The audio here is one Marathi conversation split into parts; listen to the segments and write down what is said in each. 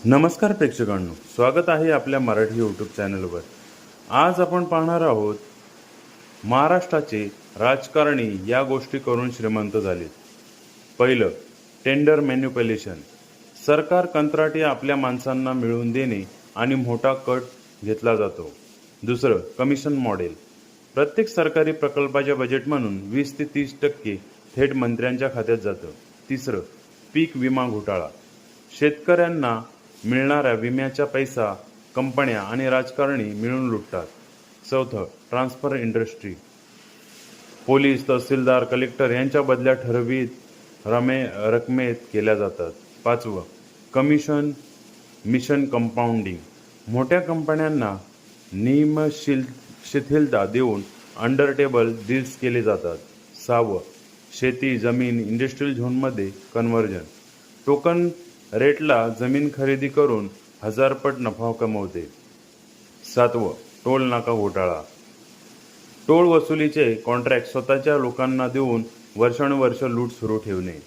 नमस्कार प्रेक्षकांनो, स्वागत आहे आपल्या मराठी यूट्यूब चॅनलवर। आज आपण पाहणार आहोत महाराष्ट्राचे राजकारणी या गोष्टी करून श्रीमंत झालेत। पहिलं, टेंडर मॅन्युप्युलेशन। सरकार कंत्राटी आपल्या माणसांना मिळवून देणे आणि मोठा कट घेतला जातो। दुसरं, कमिशन मॉडेल। प्रत्येक सरकारी प्रकल्पाच्या बजेट म्हणून 20 ते 30% थेट मंत्र्यांच्या खात्यात जातं। तिसरं, पीक विमा घोटाळा। शेतकऱ्यांना मिळणाऱ्या विम्याचा पैसा कंपन्या आणि राजकारणी मिळून लुटतात। चौथं, ट्रान्सफर इंडस्ट्री। पोलीस, तहसीलदार, कलेक्टर यांच्या बदल्या ठरवित रकमेत केल्या जातात। पाचवं, कमिशन मिशन कंपाऊंडिंग। मोठ्या कंपन्यांना नियमशिथिलता देऊन अंडर टेबल डील्स केले जातात। सहावं, शेती जमीन इंडस्ट्रियल झोनमध्ये कन्व्हर्जन। टोकन रेटला जमीन खरेदी करून हजारपट नफा कमवते। सातवं, टोल नाका घोटाळा। टोल वसुलीचे कॉन्ट्रॅक्ट स्वतःच्या लोकांना देऊन वर्षानुवर्ष लूट सुरू ठेवणे।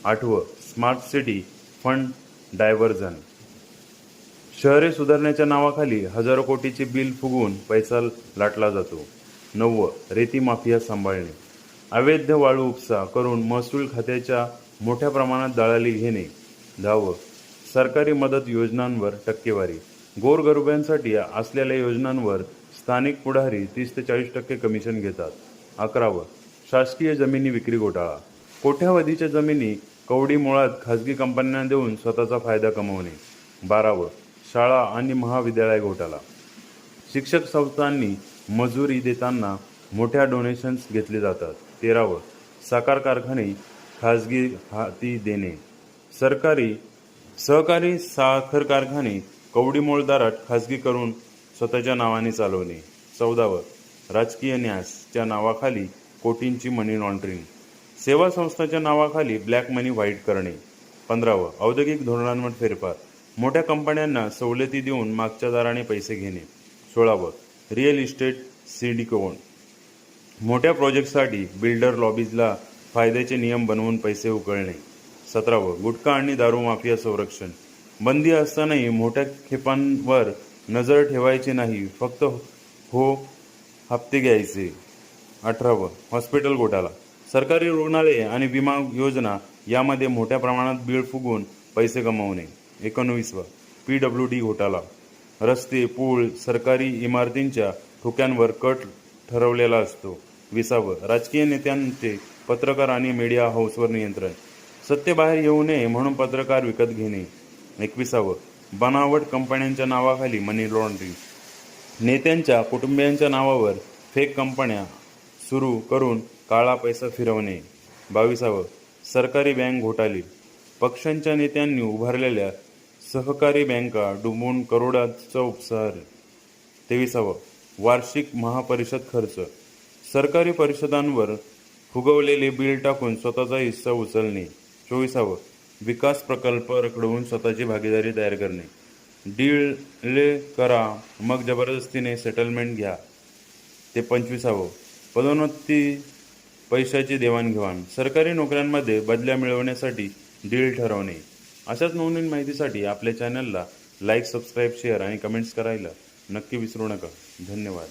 आठवं, स्मार्ट सिटी फंड डायव्हर्जन। शहरे सुधारण्याच्या नावाखाली हजारो कोटीचे बिल फुगवून पैसा लाटला जातो। नववं, रेती माफिया सांभाळणे। अवैध वाळू उपसा करून महसूल खात्याच्या मोठ्या प्रमाणात दलाली घेणे। 10वं, सरकारी मदत योजनांवर टक्केवारी। गोरगरिबांसाठी असलेल्या योजनांवर स्थानिक पुढारी 30 ते 40% कमिशन घेतात। 11वं, शासकीय जमिनी विक्री घोटाळा। कोट्यावधीच्या जमिनी कवडी मुळात खाजगी कंपन्यांना देऊन स्वतःचा फायदा कमवणे। 12वं, शाळा आणि महाविद्यालय घोटाळा। शिक्षक संस्थांनी मजुरी देताना मोठ्या डोनेशन्स घेतले जातात। 13वं, साखर कारखाने खाजगी हाती देणे। सहकारी साखर कारखाने कवडीमोल दरात खाजगी करून स्वतःच्या नावाने चालवणे। 14वं, राजकीय न्यासच्या नावाखाली कोटींची मनी लॉन्ड्रिंग। सेवा संस्थांच्या नावाखाली ब्लॅक मनी व्हाईट करणे। 15वं, औद्योगिक धोरणांवर फेरफार। मोठ्या कंपन्यांना सवलती देऊन मागच्या दराने पैसे घेणे। 16वं, रिअल इस्टेट सिंडिकेट। मोठ्या प्रोजेक्टसाठी बिल्डर लॉबीजला फायद्याचे नियम बनवून पैसे उकळणे। 17वं, गुटखा आणि दारू माफिया संरक्षण। बंदी असतानाही मोठ्या खेपांवर नजर ठेवायची नाही, फक्त हप्ते घ्यायचे। 18वं, हॉस्पिटल घोटाळा। सरकारी रुग्णालये आणि विमा योजना यामध्ये मोठ्या प्रमाणात बिळ फुगवून पैसे कमवणे। 19वं, PWD घोटाळा। रस्ते, पूल, सरकारी इमारतींच्या ठोक्यांवर कट ठरवलेला असतो। 20वं, राजकीय नेत्यांचे पत्रकार आणि मीडिया हाऊसवर नियंत्रण। सत्य बाहेर येऊ नये म्हणून पत्रकार विकत घेणे। 21वं, बनावट कंपन्यांच्या नावाखाली मनी लॉन्ड्रिंग। नेत्यांच्या कुटुंबियांच्या नावावर फेक कंपन्या सुरू करून काळा पैसा फिरवणे। 22वं, सरकारी बँक घोटाळे। पक्षांच्या नेत्यांनी उभारलेल्या सहकारी बँका डुबवून करोडांचा उपसार। 23वं, वार्षिक महापरिषद खर्च। सरकारी परिषदांवर फुगवलेले बिल टाकून स्वतःचा हिस्सा उचलणे। 24वं, विकास प्रकल्प रखडवून स्वतःची भागीदारी तयार करणे। डील करा मग जबरदस्तीने सेटलमेंट घ्या ते 25वं, पदोन्नती पैशाची देवाणघेवाण। सरकारी नोकऱ्यांमध्ये बदल्या मिळवण्यासाठी डील ठरवणे। अशाच नवनवीन माहितीसाठी आपल्या चॅनलला लाईक, सबस्क्राईब, शेअर आणि कमेंट्स करायला नक्की विसरू नका। धन्यवाद।